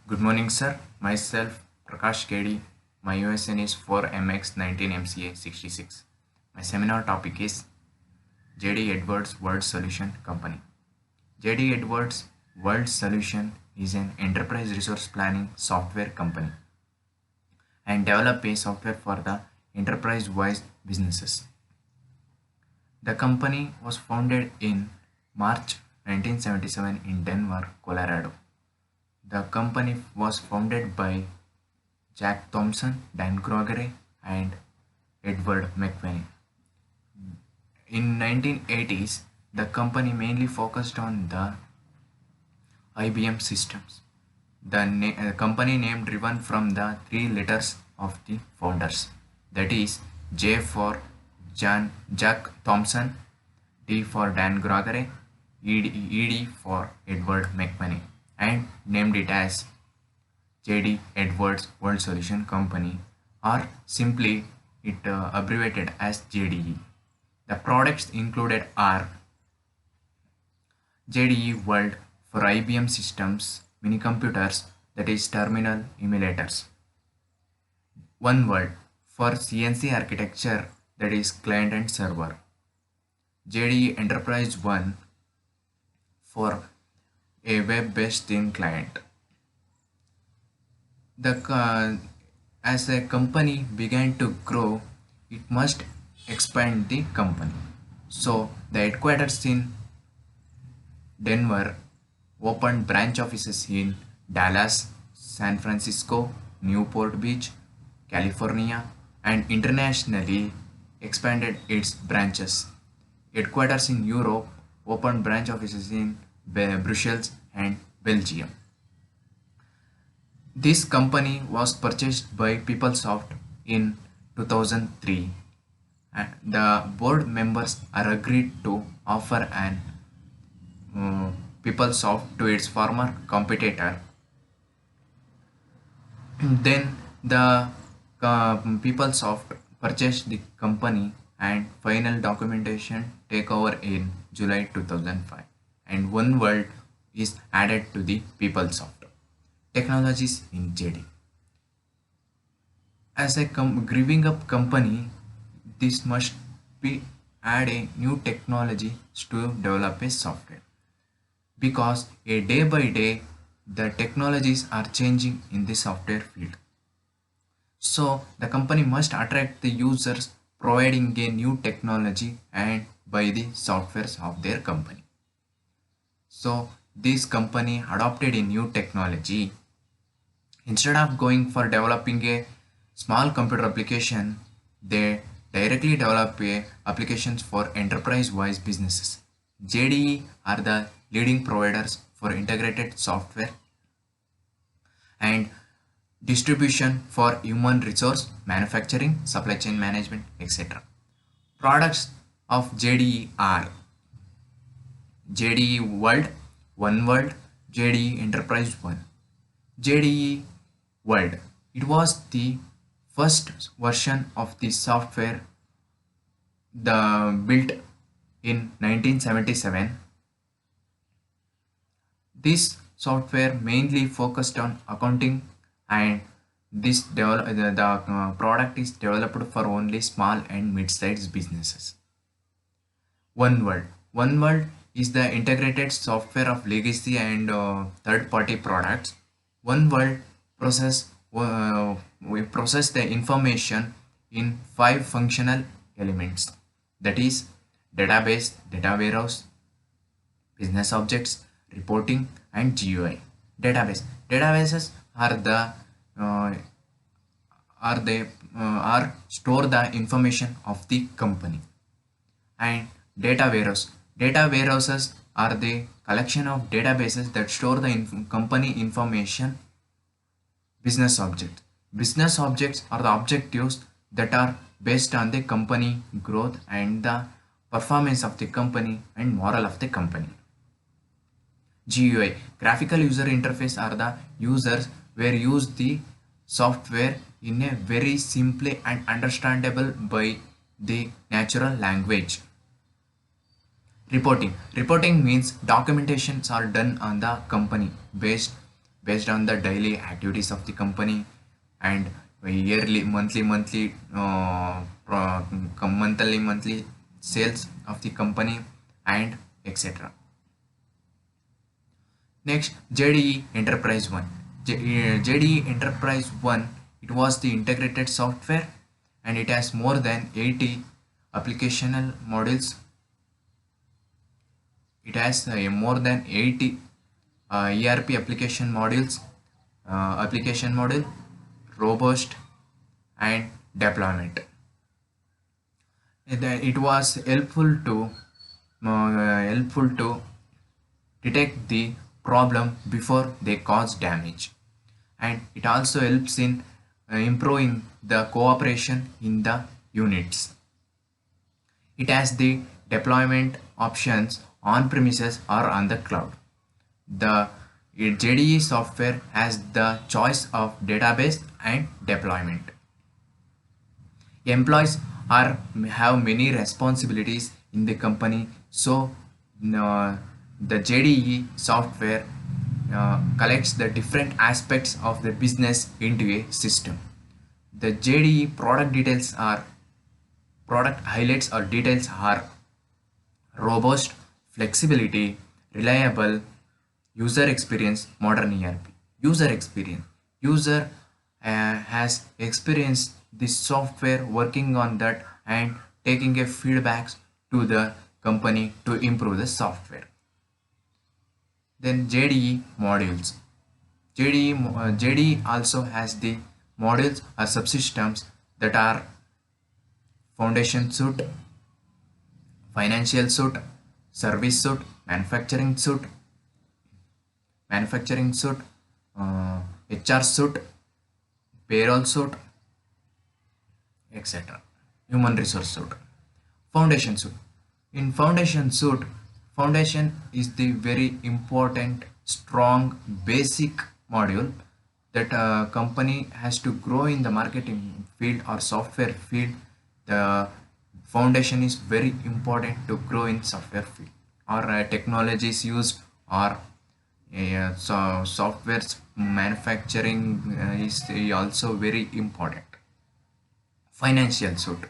Good morning, sir. Myself, Prakash KD. My USN is 4MX19MCA66. My seminar topic is JD Edwards World Solution Company. JD Edwards World Solution is an enterprise resource planning software company and develop a software for the enterprise-wide businesses. The company was founded in March 1977 in Denver, Colorado. The company was founded by Jack Thompson, Dan Gregory, and Edward McVinney. In 1980s, the company mainly focused on the IBM systems. The company name driven from the three letters of the founders, that is J for Jack Thompson, D for Dan Gregory, ED for Edward McVinney, and named it as JD Edwards World Solution Company, or simply it abbreviated as JDE. The products included are JDE World for IBM systems, mini computers, that is terminal emulators. One World for CNC architecture, that is client and server. JDE Enterprise One for a web-based thin client. As a company began to grow, it must expand the company. So the headquarters in Denver opened branch offices in Dallas, San Francisco, Newport Beach, California, and internationally expanded its branches. Headquarters in Europe opened branch offices in Brussels and Belgium. This company was purchased by PeopleSoft in 2003, and the board members are agreed to offer an PeopleSoft to its former competitor. Then the PeopleSoft purchased the company and final documentation takeover in July 2005, and One World is added to the PeopleSoft. Technologies in JD. As a growing up company, this must be add a new technology to develop a software, because a day by day the technologies are changing in the software field. So the company must attract the users providing a new technology and buy the softwares of their company. So this company adopted a new technology. Instead of going for developing a small computer application, they directly develop applications for enterprise-wise businesses. JDE are the leading providers for integrated software and distribution for human resource manufacturing, supply chain management, etc. Products of JDE are JDE World, One World, JDE Enterprise One. JDE World. It was the first version of the software built in 1977. This software mainly focused on accounting, and the product is developed for only small and mid-sized businesses. One World. One World is the integrated software of legacy and third-party products. One World we process the information in five functional elements, that is database, data warehouse, business objects, reporting, and GUI. Databases are the uh, are store the information of the company. And data warehouses are the collection of databases that store the company information. Business objects are the objectives that are based on the company growth and the performance of the company and moral of the company. GUI, graphical user interface, are the users where use the software in a very simple and understandable by the natural language. Reporting means documentations are done on the company based based on the daily activities of the company and yearly, monthly sales of the company and etc. Next, JDE Enterprise One. JDE Enterprise One, it was the integrated software and it has more than 80 applicational modules. It has more than 80 ERP application module, robust and deployment. It was helpful to detect the problem before they cause damage, and it also helps in improving the cooperation in the units. It has the deployment options on premises or on the cloud. The JDE software has the choice of database and deployment. Employees have many responsibilities in the company, so the JDE software collects the different aspects of the business into a system. The JDE product highlights or details are robust, flexibility, reliable, user experience, modern ERP. User experience. User has experienced this software, working on that and taking a feedbacks to the company to improve the software. Then JDE modules. JDE also has the modules or subsystems that are foundation suite, financial suite, service suite, manufacturing suite, HR suite, payroll suite, etc. Human resource suite. Foundation suite. In foundation suite, foundation is the very important, strong, basic module that a company has to grow in the marketing field or software field. The foundation is very important to grow in software field, or technologies used, or software manufacturing is also very important. Financial suite.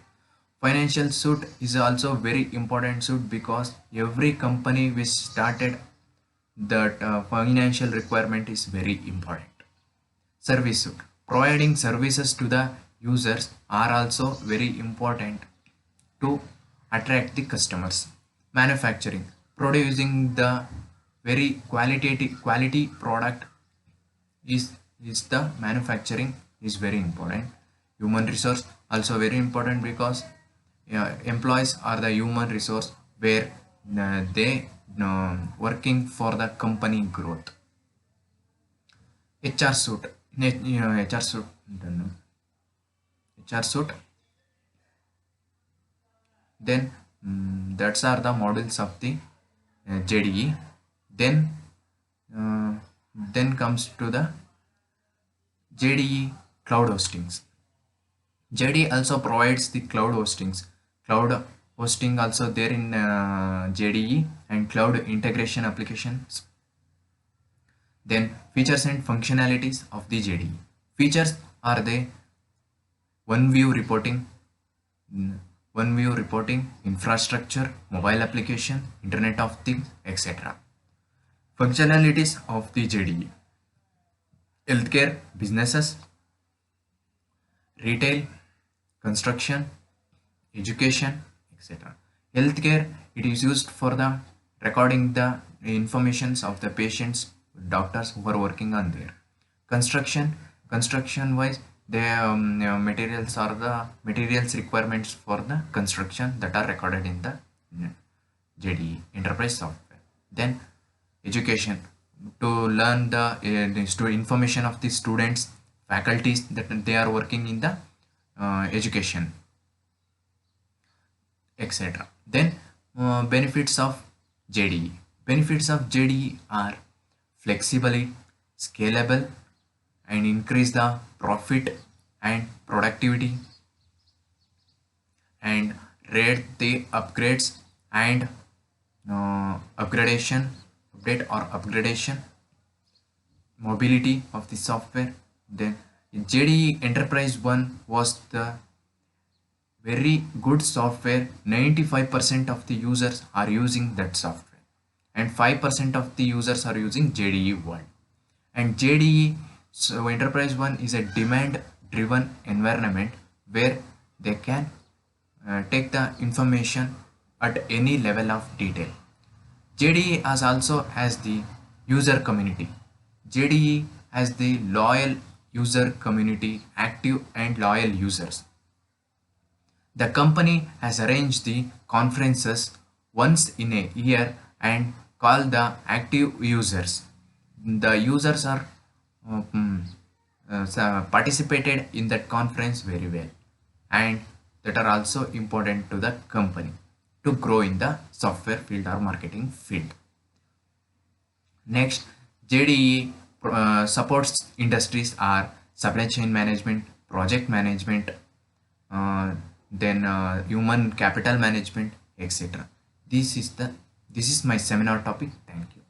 Financial suite is also very important suite because every company which started that financial requirement is very important. Service suite. Providing services to the users are also very important to attract the customers. Manufacturing. Producing the very quality product is the manufacturing is very important. Human resource also very important because employees are the human resource where they working for the company growth. HR suite. HR suite. Don't know. HR suite. Then that's are the models of the JDE. Then comes to the JDE cloud hostings. JDE also provides the cloud hostings. Cloud hosting also there in JDE, and cloud integration applications. Then features and functionalities of the JDE. Features are the one view reporting, infrastructure, mobile application, Internet of Things, etc. Functionalities of the JDE: healthcare, businesses, retail, construction, education, etc. Healthcare, it is used for the recording the informations of the patients, doctors who are working on there. Construction wise, the materials are the materials requirements for the construction that are recorded in the JDE enterprise software. Then education, to learn the information of the students, faculties that they are working in the education, etc. Then benefits of JDE. Benefits of JDE are flexibly, scalable, and increase the profit and productivity, and rate the upgrades and update or upgradation. mobility of the software. Then JDE Enterprise 1 was the very good software. 95% of the users are using that software and 5% of the users are using JDE World. And JDE, so Enterprise 1 is a demand driven environment where they can take the information at any level of detail. JDE has the user community. JDE has the loyal user community, active and loyal users. The company has arranged the conferences once in a year and call the active users. The users are participated in that conference very well, and that are also important to the company to grow in the software field or marketing field. Next, JDE supports industries are supply chain management, project management, uh, then human capital management, etc. This is my seminar topic. Thank you.